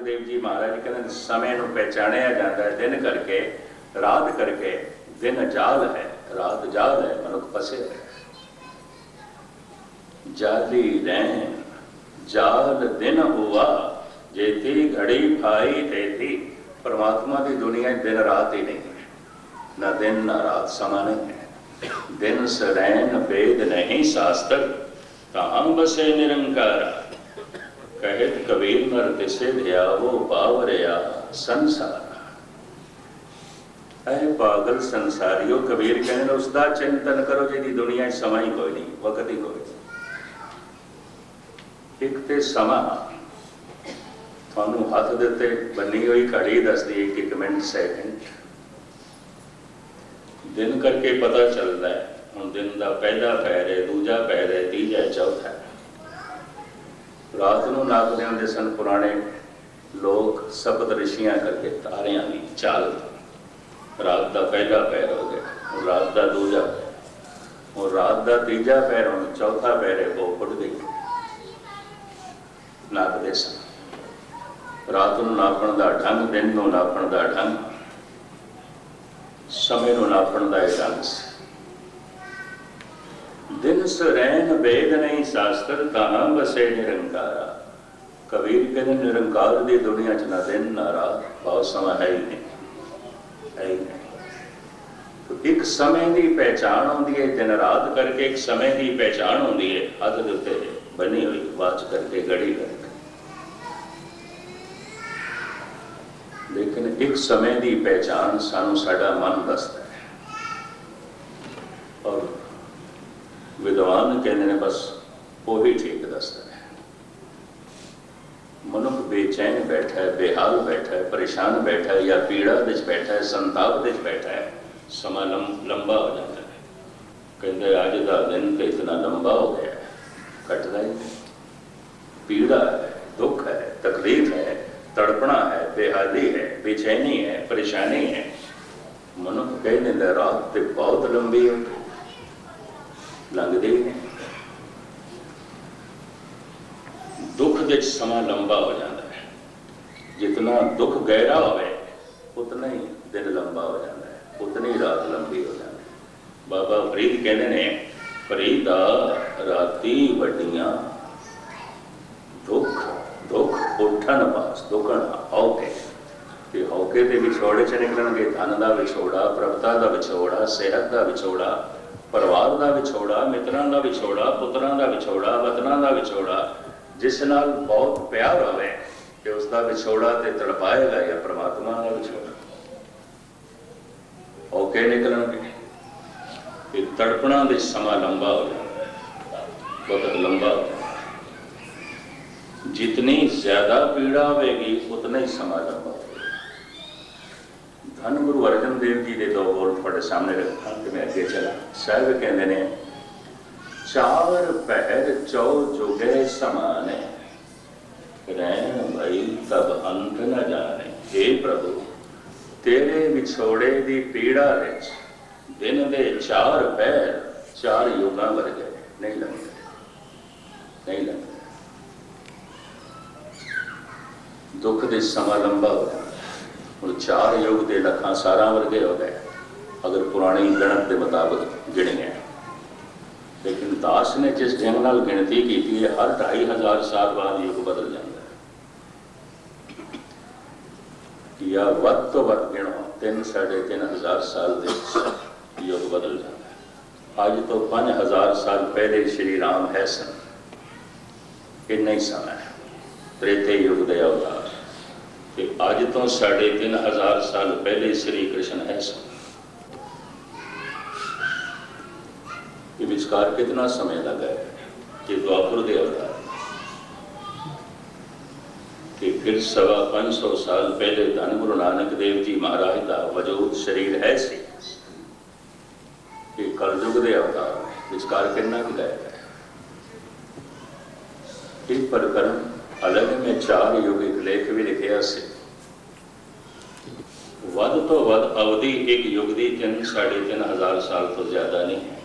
देव जी महाराज कहते समय नूं पहचानिया जाता है दिन करके रात करके। दिन जाल है रात जाल है, मनुख फसे है। जाली रैन जाल दिन हुआ जेती घड़ी भाई तेती। परमात्मा की दुनिया दिन रात ही नहीं है, ना दिन ना रात समा नहीं है। दिन सरैन वेद नहीं शास्त्र कहाँ बसे निरंकारा। कहत कबीर नर तिसे ध्यावो बावरिया संसार। ऐ पागल संसारियो, कबीर कहने उसका चिंतन करो जिहदी दुनिया समा ही कोई नहीं, वक्त ही कोई नहीं। एक तो समा थानू हाथ देते बनी हुई घड़ी दसदी एक मिनट सैकेंड। दिन करके पता चलता है हुण दिन का पहला पैर है, दूजा पैर है, तीजा चौथा है। रात नूं नापदे हुंदे सन पुराने लोग सप्त ऋषियां करके तारियां की चाल। रात का पहला पैर हो गया, और रात का दूजा पैर, और रात का तीजा पैर, हुण चौथा पैर है वो फुट गई। नापदे सन रात नूं नापण दा ढंग, दिन नूं नापण दा ढंग, समय नूं नापण दा ढंग सी। दिन सरैन वेद नहीं शास्त्र कहाँ बसे निरंकारा। कबीर कहते निरंकार की दुनिया च ना दिन ना रात, बहुत समय है ही नहीं, है ही नहीं। तो एक समय की पहचान होती है दिन रात करके, एक समय की पहचान होती है हद के उत्ते बनी हुई वाच करके घड़ी करके। लेकिन एक समय की पहचान सानू साडा मन दसदा है। और विद्वान कहते हैं बस वही ठीक दसदा है। मनुख बेचैन बैठा है, बेहाल बैठा है, परेशान बैठा है, या पीड़ा विच बैठा है, संताप विच बैठा है, समा लंबा हो जाता है। कहते अज का दिन तो इतना लंबा हो गया है, कटदा ही नहीं। पीड़ा है, दुख है, तकलीफ है, तड़पना है, बेहाली है, बेचैनी है, परेशानी है। मनुख कह देंगे रात तो बहुत लंबी हो गई, लंघदी नहीं। दुख के समा लंबा हो जाता है। जितना दुख गहरा होवे उतना ही दिन लंबा हो जाता है, उतनी रात लंबी हो जाती है। बाबा फरीद कहते हैं फरीदा राती वड्डियां दुख दुख उठन पास दुखन हौके। कि हौके के विछोड़े च निकलणगे धन का विछोड़ा, प्रभुता का विछोड़ा, सेहत का विछोड़ा, परिवार का विछोड़ा, मित्रां का विछोड़ा, पुत्रां का विछोड़ा, वतनां का विछोड़ा। जिस नाल बहुत प्यार होवे कि उसका विछोड़ा तो तड़पाएगा, या परमात्मा का विछोड़ा हौके निकलणगे। कि तड़पना दे समा लंबा हो जाता है, वक्त लंबा हो जाता है। जितनी ज्यादा पीड़ा होगी उतना ही समा लंबा होगा। धन गुरु अर्जन देव जी के दो बोल थोड़े सामने रखा कि मैं अगे चला। साहब कहते हैं चार पहर चौ जुगे समाने रैन भई तब अंत न जाने। हे प्रभु तेरे विछोड़े की पीड़ा विच दिन दे चार पहर चार युगां वर्गे नहीं लगते, नहीं लगते। दुख दे समा लंबा हो जाता है। और चार युग के लखां सारा वर्गे हो गए अगर पुरानी गणत के मुताबिक गिने हैं। लेकिन दास ने जिस ढंग नाल गिनती की है हर 2500 साल बाद युग बदल जाता है। या वध तो वध गिनो 3-3.5 साल के युग बदल जाता है। अज तो 5000 साल पहले श्री राम है सन, इन्ना ही समय है। त्रेते युग के अवतार कि अज तो 3500 साल पहले श्री कृष्ण है सन। ये विचकार कितना समय लगा है कि द्वापर के अवतार कि फिर 550 साल पहले धन गुरु नानक देव जी महाराज का वजूद शरीर है सी कि कलयुग के अवतार विचकार कितना भी गया है। इस प्रकरण अलग में 4 युग एक लेख भी लिखा से वध तो वध अवधि एक युग की 3-3.5 साल तो ज्यादा नहीं है।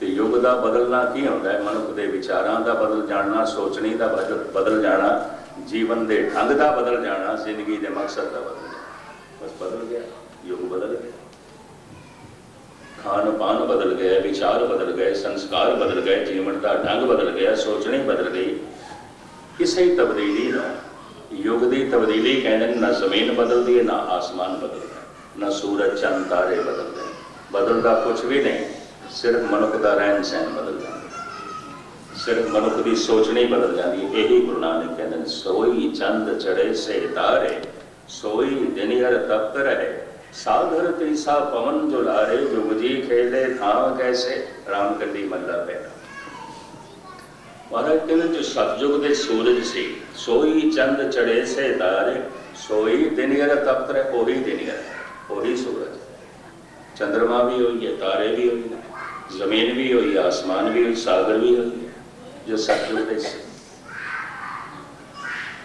तो युग का बदलना की होता है? मनुख के विचारों का बदल जाना, सोचने का बदल जाना, जीवन के ढंग का बदल जाना, जिंदगी के मकसद का बदल जाना। बस बदल गया, युग बदल गया, खान पान बदल गया, विचार बदल गए, संस्कार बदल गए, जीवन का ढंग बदल गया, सोचनी बदल गई। किसी तब्दीली ना युग की तब्दीली कहने ना जमीन बदलती है, ना आसमान बदलता, ना सूरज चंद तारे बदलते, बदलता कुछ भी नहीं, सिर्फ मनुख का रहन सहन बदल जाता, सिर्फ मनुख की सोचनी बदल जाती है। यही गुरु नानक कहते हैं, सोई चंद चढ़े से तारे, सोई दिनियर तप्त रहे, सागर तीसा पवन जो लारे, जुग जी खेले था कैसे, राम कंडी मल्ला पैरा। महाराज कहते जो सतयुग के सूरज से, सोई चंद चढ़े से तारे, सोई दिनियर तप्त रहे, ओही दिनियर, ओही सूरज, चंद्रमा भी हुई है, तारे भी हुई है, जमीन भी हुई, आसमान भी हुई, सागर भी हुई है, जो सतयुग के से।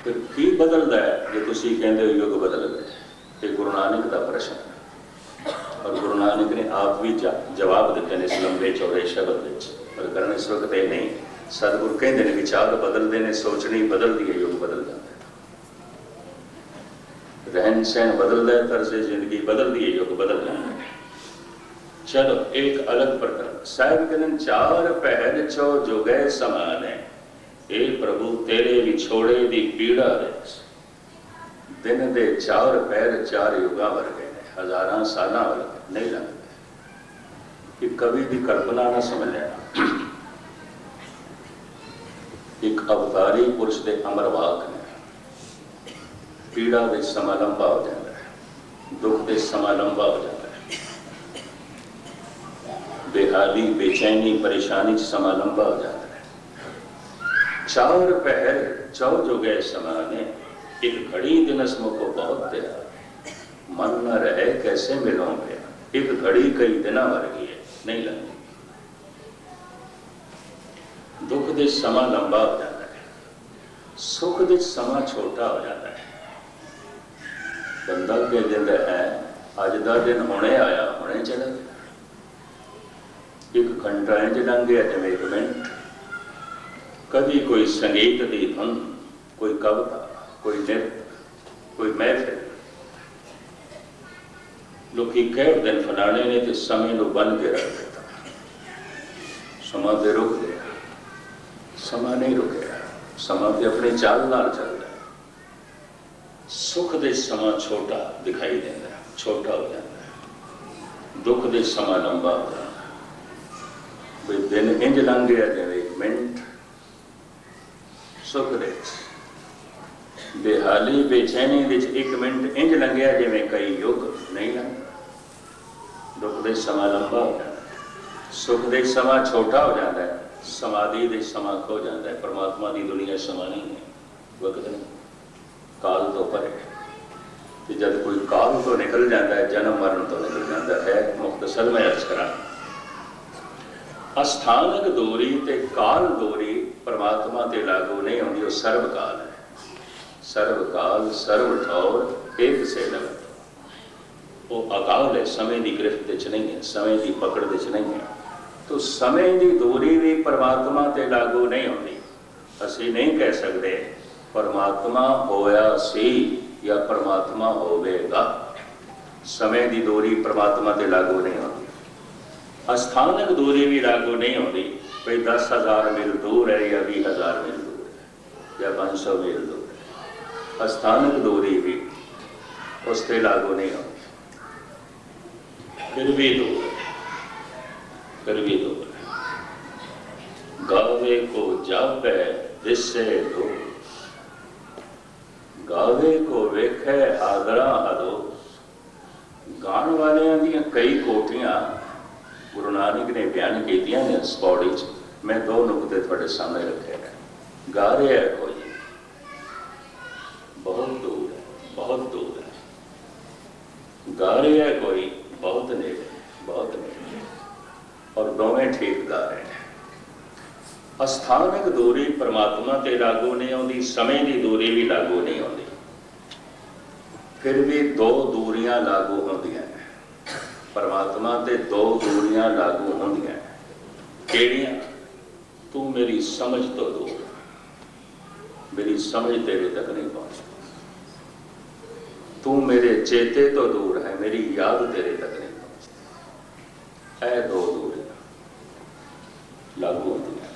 फिर की बदलता है जो तुसी कहते हो युग बदल गए? ये गुरु नानक का प्रश्न है, और गुरु नानक ने आप भी जवाब दिते हैं इस लंबे चौड़े शब्द में। पर करन इस वक्त ये नहीं, सतगुरु कहते हैं विचार बदलते हैं, सोचनी बदलती है, युग बदल जाता है, रहन सहन बदलता है, तर्ज जिंदगी बदलती है, युग बदल जाता है। चलो एक अलग प्रकरण, साहब कहते चार पहर चौ जुगे समान है, ए प्रभु तेरे विछोड़े दी पीड़ा दे, दिन दे चार पैर चार युगा वर्गे ने, हजारां सालां वर्गे नहीं लगते। कि कवि की कल्पना ना समझ लेना, एक अवतारी पुरुष के अमर वाक ने, पीड़ा के समा लंबा हो जाता है, दुख के समा लंबा हो जाता है, बेहाली बेचैनी परेशानी समा लंबा हो जाता है। चार पहर चौ जुगे समाने, एक घड़ी दिनस मुको बहुत तेरा, मन न रहे कैसे मिलो गया, एक घड़ी कई दिना वर्गी है नहीं लगती। दुख दे समा लंबा हो जाता है, सुख दे समा छोटा हो जाता है। बंदा कह देता है अज का दिन हुणे आया हुणे चला गया, एक घंटा इंज लंघ गया जिवें एक मिनट। कभी कोई संगीत की धुन, कोई कविता, कोई नृत्य, कोई महफिल, लोग कह दिन फलाने ने तो समय को बन के रख देता, समा तो रुक गया, समा नहीं रुकया, समा तो अपनी चाल नाल चल रहा है। सुख दे समा छोटा दिखाई देता है, छोटा हो जाता है, दुख दे समा लंबा हो जाता है। भाई दिन इंज लंघ गया जिवें एक मिनट, सुख दे बेहाली बेचैनी दे एक मिनट इंज लंघिया जिवें कई युग नहीं लंघ। दुख दे समा लंबा हो जाता है, सुख दे समा छोटा हो जाता है, समाधि दे समा खो जाता है। परमात्मा की दुनिया समा नहीं है, वक्त नहीं, काल तो परे। तो जब कोई काल तो निकल जाता है, जन्म मरण तो निकल जाता है। मुख्तसर में अर्ज करा, अस्थानक दूरी ते काल दूरी परमात्मा ते लागू नहीं होती, वो सर्वकाल है। सर्वकाल सर्व ठौर एक से लगत, वो अकाल है, समय की गिरफ्त च नहीं है, समय की पकड़ च नहीं है। तो समय की दूरी भी परमात्मा ते लागू नहीं होती। असी नहीं कह सकते परमात्मा होया सी या परमात्मा होवेगा, समय की दूरी परमात्मा ते लागू नहीं होती। अस्थानक दूरी भी लागू नहीं होती, भाई 10,000 मील दूर है या 20,000 मील दूर है या 500 मील दूर है, अस्थानक दूरी भी उस पर लागू नहीं होती। फिर भी दूर है, फिर भी दूर है। गावे को जापे दिसे दूर, गावे को वेखे आदरा हदोस। गाण वालियां दी कई कोटियां गुरु नानक ने बयान कीतियां ने इस पौड़ी च। मैं दो नुकते थोड़े सामने रखे हैं। गा रहे है कोई बहुत दूर है, बहुत दूर है, गा रहे है कोई बहुत नेड़े, बहुत नेड़े, और दोवें ठीक गा रहे हैं। अस्थानक दूरी परमात्मा ते लागू नहीं आती, समय की दूरी भी लागू नहीं आती। फिर भी दो दूरियां लागू होंदियां हैं, परमात्मा ते दो दूरियां लागू होंदियां हैं। केड़ियां? तू मेरी समझ तो दूर, मेरी समझ तेरे तक नहीं पहुंचती। तू मेरे चेते तो दूर है, मेरी याद तेरे तक नहीं पहुंचती। है दो दूरियां लागू होंदियां।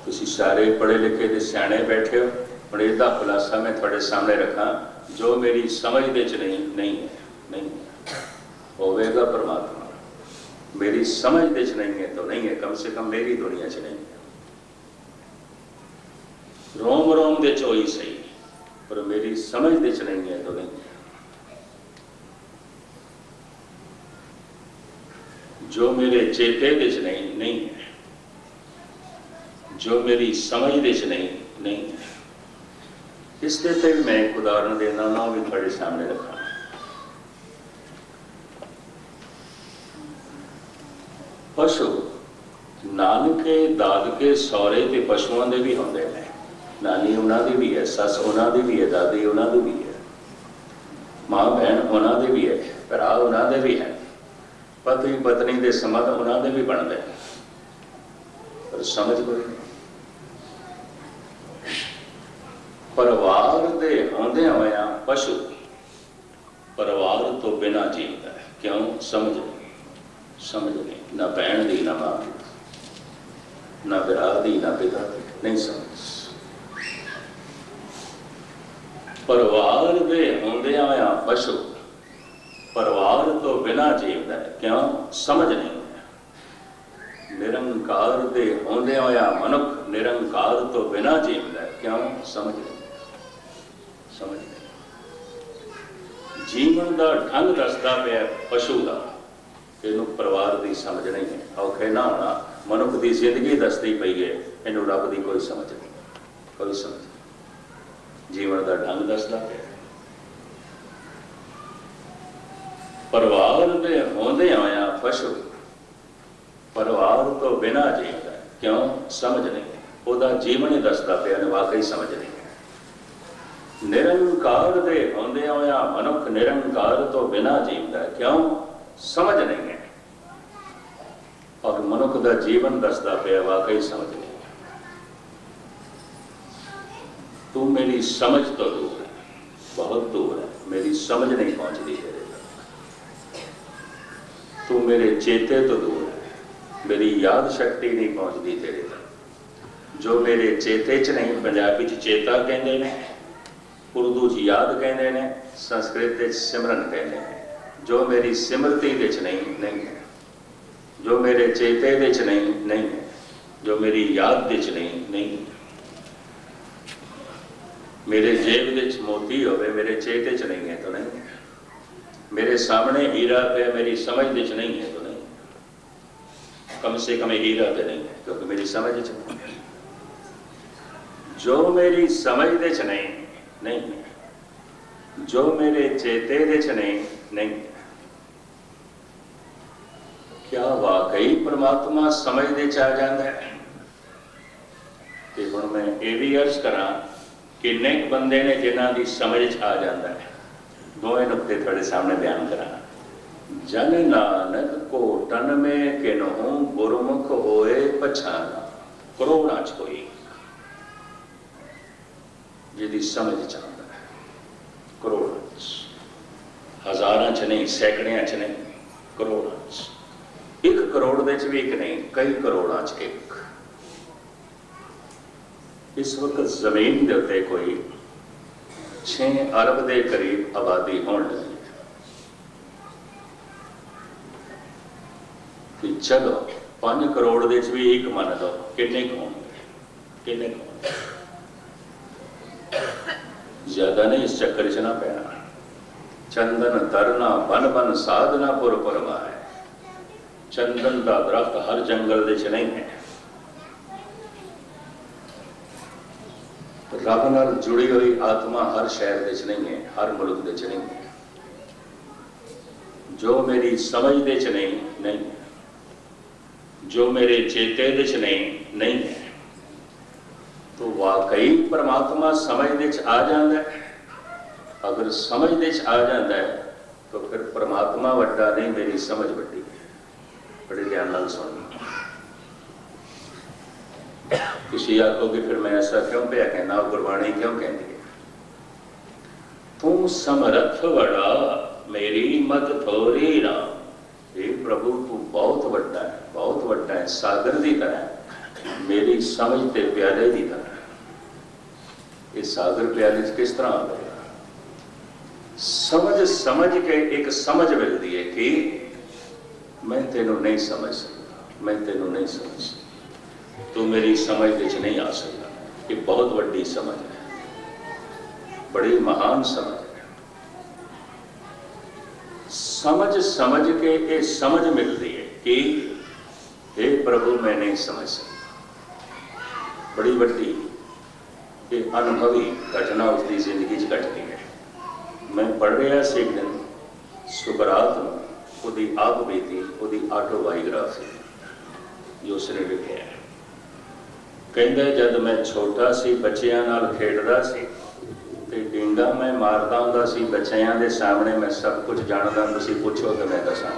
तुसीं सारे पढ़े लिखे ते सियाणे बैठे हो, हुण इहदा खुलासा मैं तुहाडे सामने रखा, जो मेरी समझ दे च नहीं है, नहीं है, होवेगा परमात्मा। मेरी समझ दे च नहीं है तो नहीं है, कम से कम मेरी दुनिया च नहीं है। रोम रोम दे च होई सही, पर मेरी समझ दे च नहीं है तो नहीं है। जो मेरे चेते दे च नहीं है, जो मेरी समझ दे च नहीं है। इसके ते मैं एक उदाहरण देना ना भी थोड़े सामने रखा। पशु नानके दादके सौरे ते पशुओं के भी होंगे ने, नानी उन्होंने भी है, सस उन्होंने भी है, दादी उन्होंने भी है, माँ बहन उन्होंने भी है, भरा उन्होंने भी है, पति पत्नी के संबंध उन्होंने भी बनते हैं, पर समझ कोई नहीं। परिवार के होंदे होया पशु परिवार तो बिना जीता है। क्यों? समझ नहीं, ना भैन दी, ना मां दी, ना भरा दी, ना पिता दी, नहीं समझ। परिवार के होंदे होया पशु परिवार तो बिना जीवता है। क्यों? समझ नहीं है। निरंकार दे होंदे होया मनुख निरंकार तो बिना जीवता है। क्यों? समझ नहीं, समझ नहीं। जीवन का ढंग दसदा पिया पशु का, इनू परिवार की समझ नहीं है। औखे ना होना मनुख की जिंदगी दसती पई है, इनू रब की कोई समझ नहीं, कोई समझ नहीं। जीवन का ढंग दसदा पिया। परिवार के होंदे होया पशु परिवार तो बिना जीवता है। क्यों? समझ नहीं है। वह जीवन ही दसदा पिया ने, वाकई समझ नहीं है। निरंकार दे होंदे होया मनुख निरंकार तो बिना जीवता है। क्यों? समझ नहीं है। और मनुख का जीवन दसदा पिया, वाकई समझ नहीं है। तू मेरी समझ तो दूर है, बहुत दूर है, मेरी समझ नहीं पहुंचती तेरे तक। तू मेरे चेते तो दूर है, मेरी याद शक्ति नहीं पहुंचती तेरे तक। जो मेरे चेते च नहीं, पंजाबी च चेता कहते हैं, उर्दू च याद कहते हैं, संस्कृत सिमरन कहते हैं। जो मेरी सिमरती दे च नहीं है, जो मेरे चेते दे च नहीं है, जो मेरी याद दे च नहीं है। मेरे जेब दे च मोती होवे, मेरे चेते च नहीं है तो नहीं है। मेरे सामने हीरा पे मेरी समझ दे च नहीं है तो नहीं है। कम से कम हीरा तो नहीं है, क्योंकि मेरी समझ च नहीं है। जो मेरी समझ दे च नहीं है, जो मेरे चेते दे च नहीं है। क्या वाकई परमात्मा समझ दे च आ जाता है? हुण मैं ये भी अर्ज करा, किन्ने बंदे ने जिन्हां दी समझ च आ जाता है? दोवें नुकते थोड़े सामने बयान करा। जन नानक को तन में किन्हू गुरमुख होए पछाना, करोड़ां च कोई जिहदी समझ च आंदा है, करोड़ां च, हज़ारां च नहीं, सैकड़ियां च नहीं, करोड़ां च। 1 करोड़ दे च भी एक नहीं, कई करोड़ां च एक। इस वक्त जमीन के उत्ते कोई 6 अरब के करीब आबादी होने लगी है। चलो 5 करोड़ दे च भी एक मन लो, किन्ने होंगे? ज्यादा नहीं, इस चक्कर च ना पैना। चंदन तरना बन बन साधना पुर पुरवाए। चंदन का दरख्त हर जंगल दे च नहीं है। रब नाल जुड़ी हुई आत्मा हर शहर दे च नहीं है, हर मुल्क दे च नहीं है। जो मेरी समझ दे च नहीं है, जो मेरे चेते दे च नहीं है, तो वाकई परमात्मा समझ दे च आ जाता है। अगर समझ दे च आ जाता है तो फिर परमात्मा वड्डा नहीं, मेरी समझ वड्डी है। बड़े ध्यान नाल सुनो। तुसीं आखोगे फिर मैं ऐसा क्यों पिया कहना, गुरबाणी क्यों कहती है, तू समरथ बड़ा मेरी मत थोरी ना। हे प्रभु तू बहुत वड्डा है, बहुत वड्डा है, सागर की तरह, मेरी समझ ते प्याले की तरह। ये सागर प्याले च किस तरह आ गया? समझ समझ के एक समझ मिलती है कि मैं तेनों नहीं समझ सकता, मैं तेनों नहीं समझ सकता, तू मेरी समझ विच नहीं आ सकता। ये बहुत वड्डी समझ है, बड़ी महान समझ है। समझ समझ के ये समझ मिलती है कि हे प्रभु मैं नहीं समझ सकता। बड़ी वड्डी ये अनुभवी घटना उसकी जिंदगी च घटती है। मैं पढ़ रहा से एक दिन सुकरात उसकी आप बीती, उसकी ऑटोबायोग्राफी जो उसने लिखा है। कहता जब मैं छोटा सी बच्चों नाल खेडदा सी ते डींगा मैं मारदा हुंदा सी बच्चों के सामने, मैं सब कुछ जानदा, तुसीं पुछो तो मैं दसां,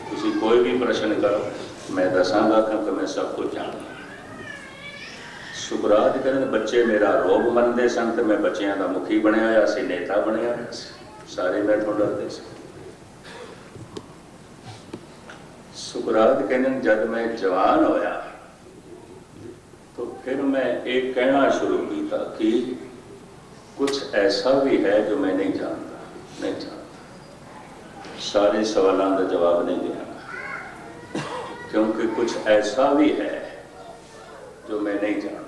तुसीं कोई भी प्रश्न करो मैं दसांगा क्योंकि मैं सब कुछ जानदा। सुकरात कहते बच्चे मेरा रोब मनते सन तो मैं बच्चों का मुखी बनया होया सी, नेता बनया होया सी, सारे मेरे तो डरते सी। सुकरात कहते जब मैं जवान होया तो फिर मैं एक कहना शुरू किया कि कुछ ऐसा भी है जो मैं नहीं जानता, नहीं जानता। सारे सवालों का जवाब नहीं देना, क्योंकि कुछ ऐसा भी है जो मैं नहीं जानता।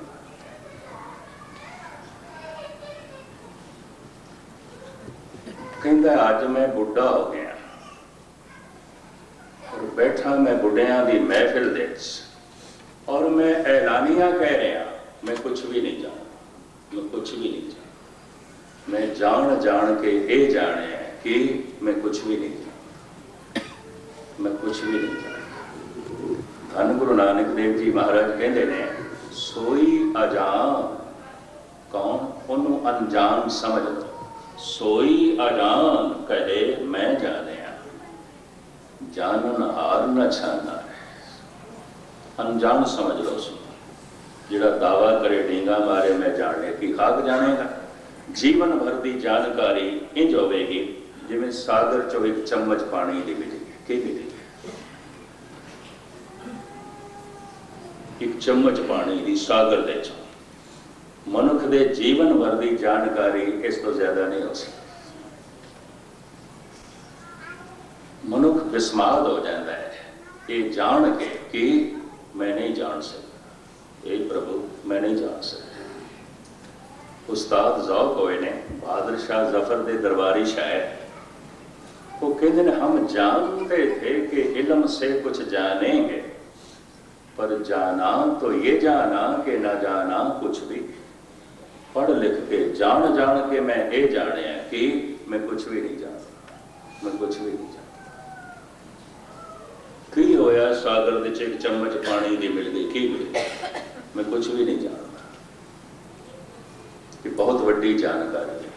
कहता अज मैं बुढ़ा हो गया और बैठा मैं बुढ़िया की महफिल दे और मैं ऐलानिया कह रहा मैं कुछ भी नहीं जानता, मैं कुछ भी नहीं जानता। मैं जान जान के ये जाने कि मैं कुछ भी नहीं जानता, मैं कुछ भी नहीं जानता। धन गुरु नानक देव जी महाराज कहते ने सोई अजान, कौन उन्होंने अनजान समझ लो, सोई अजान कहे मैं जानिया, जानन हार न छाना। अनजान समझ लो उसको, जिहड़ा दावा करे डींगा मारे मैं जाने की खाक जानेगा। जीवन भर की जानकारी इंज होगी जिवें सागर चो एक चम्मच पानी की मिली, की मिली एक चम्मच पानी की सागर दे चो। मनुख के जीवन भर की जानकारी इस तो ज्यादा नहीं हो सकती। मनुख विस्माद हो जाता है ये जान के कि मैं नहीं जान सकता, ये प्रभु मैं नहीं जान सकता। उस्ताद ज़ौक़ होए ने बहादुर शाह जफर के दरबारी शायर, वो कहते हैं हम जानते थे कि इल्म से कुछ जानेंगे, पर जाना तो ये जाना कि न जाना कुछ भी। पढ़ लिख के जान जान के मैं ये जाने कि मैं कुछ भी नहीं जानता, मैं कुछ भी नहीं जानता। की होया सागर विच एक चम्मच पानी की मिल गई, की मिल गई, मैं कुछ भी नहीं जानता। ये बहुत वड्डी जानकारी है।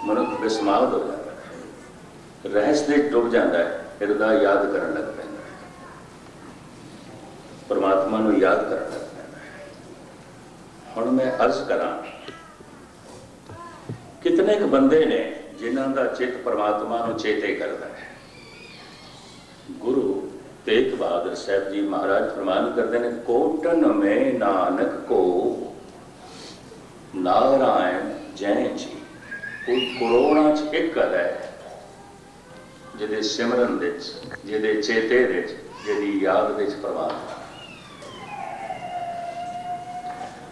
मनुष्य विस्माद हो जाता है, रहस्य डुब जाता है, हृदय याद करने लग पैंदा है, परमात्मा को याद करने लग पैंदा है। हुण मैं अर्ज करा कितने क बंदे ने जिन्हां दा चित परमात्मा को चेते करता है। गुरु तेग बहादुर साहब जी महाराज फरमान करते हैं कोटन में नानक को नारायण जैन जी। कोई करोड़ां च एक है जिहदे सिमरन विच, जिहदे चेते विच, जिहदी याद विच परमात्मा।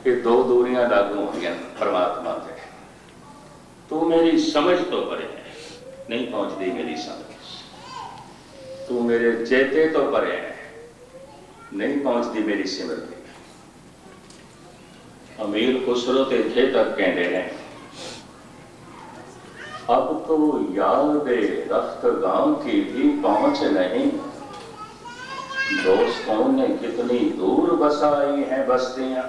ये दो दूरियां लागू होंदियां परमात्मा से। तू मेरी समझ तो परे है, नहीं पहुंचती मेरी समझ। तू मेरे चेते तो परे है, नहीं पहुंचती मेरी सिमरती। अमीर खुसरो ते थे तक कहते हैं अब तो याद रख्त गांव की भी पहुंच नहीं, दोस्तों ने कितनी दूर बसाई हैं बस्तियां,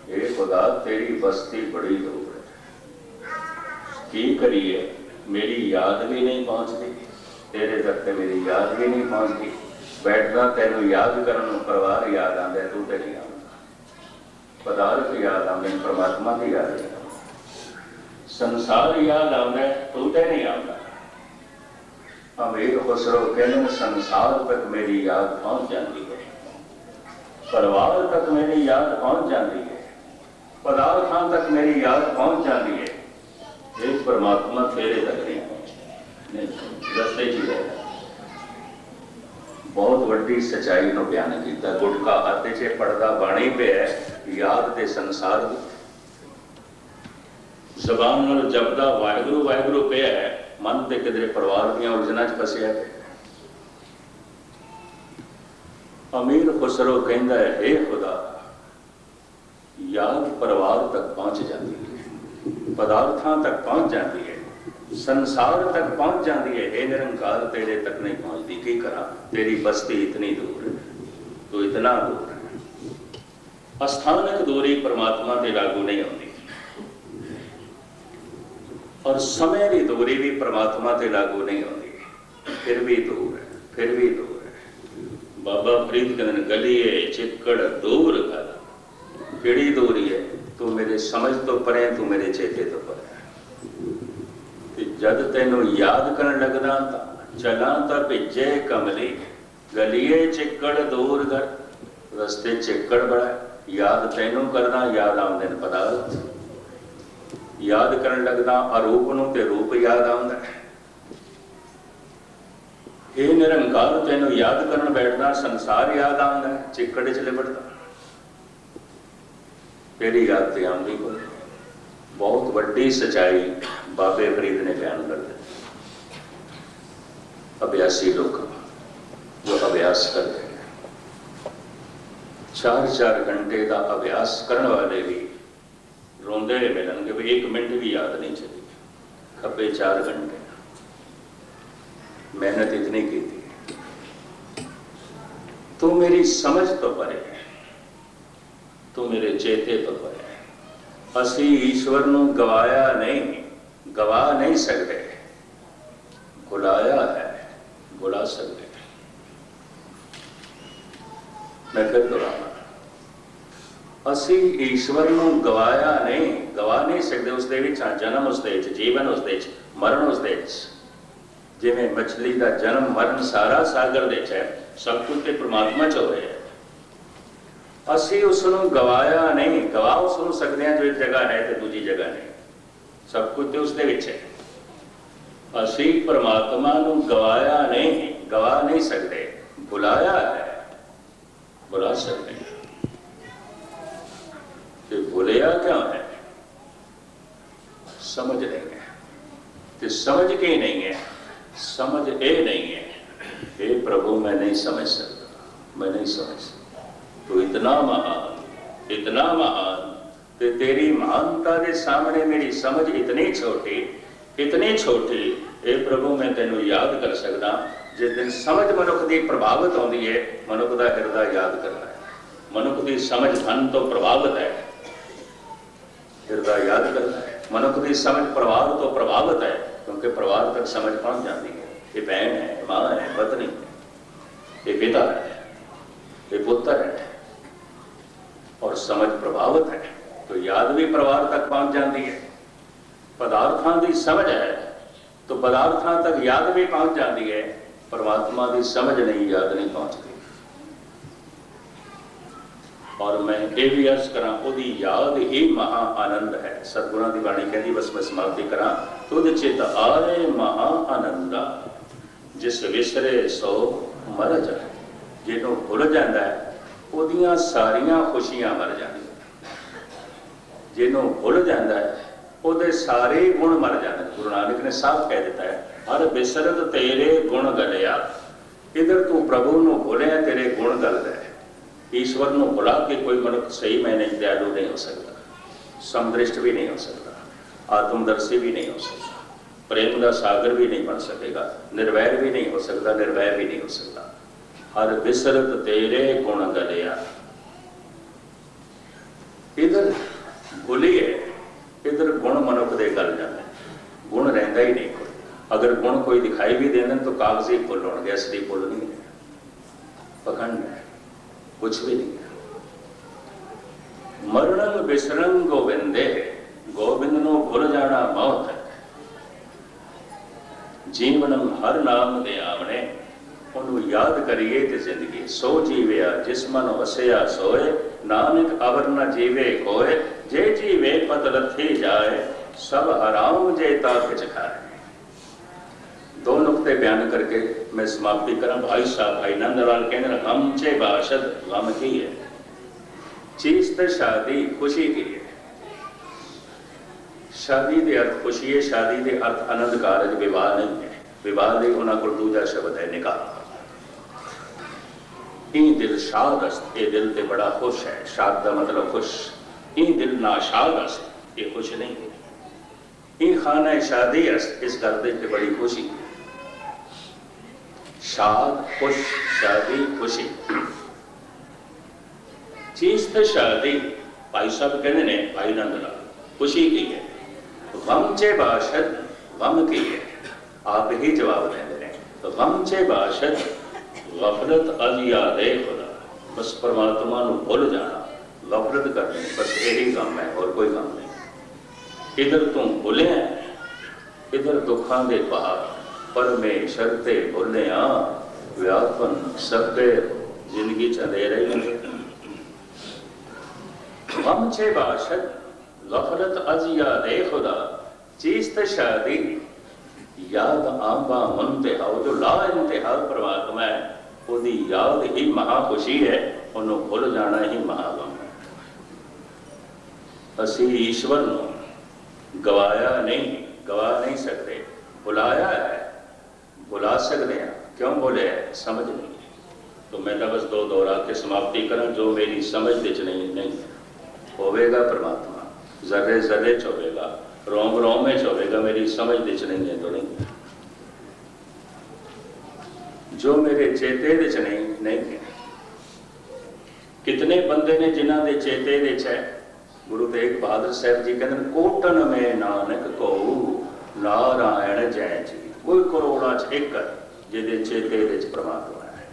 हे खुदा तेरी बस्ती बड़ी दूर है। की करिए मेरी याद भी नहीं पहुंचती, तेरे तक मेरी याद भी नहीं पहुंचती। बैठना तेनों याद करन, परिवार याद आंदा, तू ते नहीं आंदा। पदार्थ याद आते, परमात्मा की याद नहीं आती। संसार याद आता, टूटे नहीं आता। अमीर खुसरो कहने संसार तक मेरी याद पहुंच जाती है, परिवार तक मेरी याद पहुंच जाती है, पदार्थों तक मेरी याद पहुंच जाती है, एक परमात्मा तेरे तक नहीं रस्ते च रहेगा। बहुत वड्डी सच्चाई को बयान किया। गुटका हथ च पड़ता बाणी पे है, याद ते संसार की जबान नाल जपदा वाहिगुरू वाहिगुरू पे है, मन ते किधरे परिवार दियां उलझनां च फसिया पे। अमीर खुसरो कहंदा है, हे खुदा याद परिवार तक पहुंच जाती है, पदार्थों तक पहुंच जाती है, संसार तक पहुंच जाती है, हे निरंकार तेरे तक नहीं पहुंचती। की करा, तेरी बस्ती इतनी दूर है, तो इतना दूर है। अस्थानक दूरी परमात्मा के लागू नहीं होती, और समय की दूरी भी परमात्मा के लागू नहीं होती। फिर भी दूर है, फिर भी दूर है। बाबा फरीद कहते गलिए चिक्कड़ दूर कर, किड़ी दूरी है, तू मेरे समझ तो परे, तू मेरे चेते तो परे। जद तेनों याद करन लगदा चला तो भिजे कमली, गलिए चिक्कड़ दूर कर, रस्ते चिक्कड़ बड़ा, याद तेनों करदा याद आउंदे ने पदार्थ, याद करन लगदा अरूप नूं ते रूप याद आउंदा है। हे निरंकार तेनों याद करन बैठदा संसार याद आउंदा है, चिक्कड़ च लिबड़दा, तेरी याद ते आउंदी कोई। बहुत वड्डी सच्चाई बाबे फरीद ने बयान कर दी। अभ्यासी लोग जो अभ्यास करते हैं, 4-4 घंटे का अभ्यास करने वाले भी रोंदे मिलेंगे भी 1 मिनट भी याद नहीं चली। खब्बे 4 घंटे मेहनत इतनी की थी। तू मेरी समझ तो परे है, तू मेरे चेते तो परे है। असी ईश्वर नूं गवाया नहीं, गवा नहीं सकते, भुलाया है, भुला सकते। मैं फिर दोहराना, असी ईश्वर नूं गवाया नहीं, गवा नहीं सकते। उसदे विच जन्म उसदे विच, जीवन उसदे विच, मरण उसदे विच। जिवें मछली का जन्म मरण सारा सागर दे विच है, सब कुछ ते परमात्मा च हो रहा है। असी उसनूं गवाया नहीं, गवा उसनूं सकते हैं जो एक जगह है तो दूजी जगह नहीं, सब कुछ तो उसदे विच है। असी परमात्मा नूं गवाया नहीं, गवा नहीं सकते, भुलाया है, भुला सकते हैं। तो भुलिया क्यों है? समझ नहीं है। तो समझ के नहीं है, समझ ए नहीं है। हे प्रभु मैं नहीं समझ सकता, मैं नहीं समझ सकता। तो इतना महान, इतना महान, तो तेरी महानता के सामने मेरी समझ इतनी छोटी, इतनी छोटी। हे प्रभु मैं तेनों याद कर सकता जिस दिन समझ मनुख की प्रभावित होती है, मनुख का हृदय याद करना है। मनुख की समझ धन तो प्रभावित है, हृदय याद करना है। मनुख की समझ परिवार तो प्रभावित है, क्योंकि परिवार तक समझ पहुंच जाती है। ये बहन है, माँ है, पत्नी है, ये पिता है, ये पुत्र है, और समझ प्रभावित है तो याद भी परिवार तक पहुंच जाती है। पदार्थों की समझ है तो पदार्थों तक याद भी पहुंच जाती है। परमात्मा की समझ नहीं, याद नहीं पहुंचती। और मैं ये भी अर्ज करा, उसकी याद ही महा आनंद है। सतगुणां की बाणी कहती, बस मैं समाप्ति करा, तुद चित आरे महा आनंदा, जिस विसरे सो मर जाए। जिन्हों भुल जाता है ਉਹਦੀਆਂ ਸਾਰੀਆਂ खुशियां मर जाती। जिन्हों भुल जाता है ਉਹਦੇ ਸਾਰੇ गुण मर जाते। गुरु नानक ने साफ कह दिता है, हर बिसरत तेरे गुण गलिया। इधर तू प्रभु ਨੂੰ भुलिया, तेरे गुण गलदा है। ईश्वर ਨੂੰ भुला के कोई मनुख सही मैंने दयालु नहीं हो सकता, समदृष्ट भी नहीं हो सकता, आत्मदर्शी भी नहीं हो सकता, प्रेम का सागर भी नहीं बन सकेगा, निर्वैर भी नहीं हो सकता, निर्वैर भी नहीं हो सकता। हर बिसरत तेरे गुण गलिया। इधर भुलिए, इधर गुण मनुख दे गल जाते, गुण रहिंदा ही नहीं कोई। अगर गुण कोई दिखाई भी देने तो कागजी फुल होंगे, असली फुल नहीं है, पखंड है, कुछ भी नहीं है। मरणंग बिसरंग गोविंदे, गोविंद नो भुल जाना मौत है। जीवनम हर नाम दे आवने, उन्होंने याद करिए ते जिंदगी। सो जीवया जिस मन वसया सोए, नानक अवर न जीवे कोय। जे जीवे पत लथी जाए, सब हराम जे ताक खाए। दो नुकते बयान करके मैं समाप्ति करा। भाई साहब भाई नंदलाल कहने गम चे बाशद, गम की है चीज ते शादी खुशी की है। शादी दे अर्थ खुशी है, शादी दे अर्थ आनंद कारज, विवाह नहीं है। विवाह दे उन्होंने को दूजा शब्द है निकाह। ई दिल शाद अस्त, ये दिल ते बड़ा खुश है। शाद का मतलब खुश। ई दिल ना शाद अस्त, ये खुश नहीं है। ई खाना शादी अस्त, इस घर दे बड़ी खुशी। शाद खुश, शादी खुशी। चीज तो शादी भाई साहब कहते ने भाई नंदलाल खुशी की है। गम चे बाशद, गम की है। आप ही जवाब देंगे हैं। तो गम चे बाशद गफलत अज यादे खुदा, बस परमात्मा को भूल जाना, गफलत करनी, बस यही गम है और कोई गम नहीं। इधर तू भूले इधर दुखों के पहाड़, परमेश्वर ते भूले व्यापन सबके जिंदगी चले रही। गम छे बाशद गफलत अज यादे खुदा, चीज ते शादी याद आंबा मुंतहा। जो ला इंतहा परमात्मा है, उसकी याद ही महाखुशी है, उन्होंने भुल जाना ही महागम है। असी ईश्वर को गवाया नहीं, गवा नहीं सकते, बुलाया है, बुला सकते हैं। क्यों बोले है? समझ नहीं है। तो मैं तो बस दो दोहरा के समाप्ति करा। जो मेरी समझ विच नहीं होवेगा परमात्मा, जर्रे जर्रे च होवेगा, रोम रोम में च होवेगा, मेरी समझ विच नहीं है तो नहीं। जो मेरे चेते विच नहीं है। कितने बंदे ने जिन्हों के चेते विच है। गुरु तेग बहादुर साहब जी कहते कोटन में नानक को नारायण जय जी। कोई करोड़ा च एक जिहदे चेते विच परमात्मा है।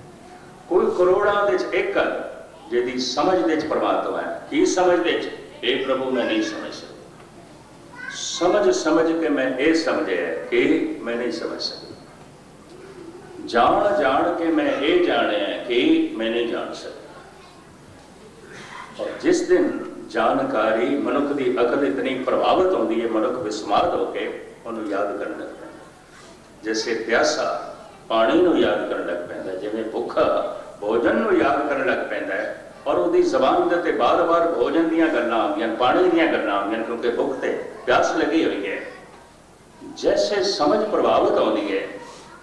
कोई करोड़ा विच एक जिहदी समझ विच परमात्मा है। की समझ विच? हे प्रभु मैं नहीं समझ सकता। समझ के मैं ये समझे कि मैं नहीं समझ सकता। जान के मैं ये जाने कि मैं नहीं जान सकता। और जिस दिन जानकारी मनुख की अकल इतनी प्रभावित होती है, मनुख विस्मार्त होकर उन्होंने याद करने लग पैंदा। जैसे प्यासा पानी को याद करने लग पैंदा, जिवें भुखा भोजन को याद करने लग पैंदा है। और उसकी जबान के बार बार भोजन दीयां गल्लां आउंदियां, पानी दीयां गल्लां आउंदियां, क्योंकि भुख ते प्यास लगी हुई है। जैसे समझ प्रभावित होती है,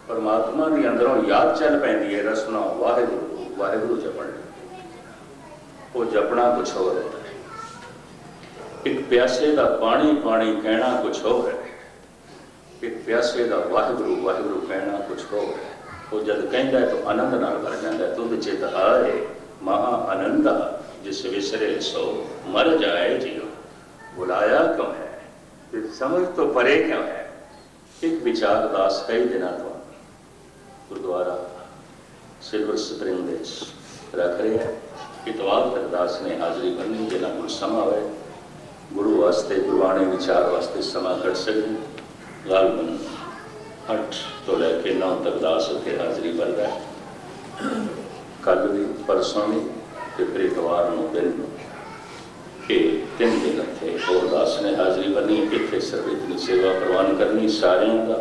परमात्मा की अंदरों याद चल पैंदी है। रसना वाहिगुरू वाहिगुरू जपण, वो जपना कुछ हो रहा है। एक प्यासे का पानी पानी कहना कुछ हो रहा है। एक प्यासे का वाहिगुरू वाहिगुरू कहना कुछ हो रहा है। वो जब कहता है तो आनंद नाल भर जाता है। तुद चित आए महा आनंदा, जिस विसरे सो मर जाए जियो। बुलाया क्यों है? समझ तो परे क्यों है? एक विचार दास कई दिनों तो गुरुद्वारा सिल्वर स्प्रिंग रख रहे हैं। इतवार तक दास ने हाजरी भरनी, जिन्हों को समा हो गुरु वास्ते गुरबाणी विचार वास्ते समा कर सकें। गालबन 8 तो लैके 9 तक दास उत्थे हाजरी भर रहा है। कल भी परसों भी फिर इतवार दिन के 3 दिन थे और दास ने हाजरी भरनी। इतने सिर्फ इतनी सेवा प्रवान करनी सारियां का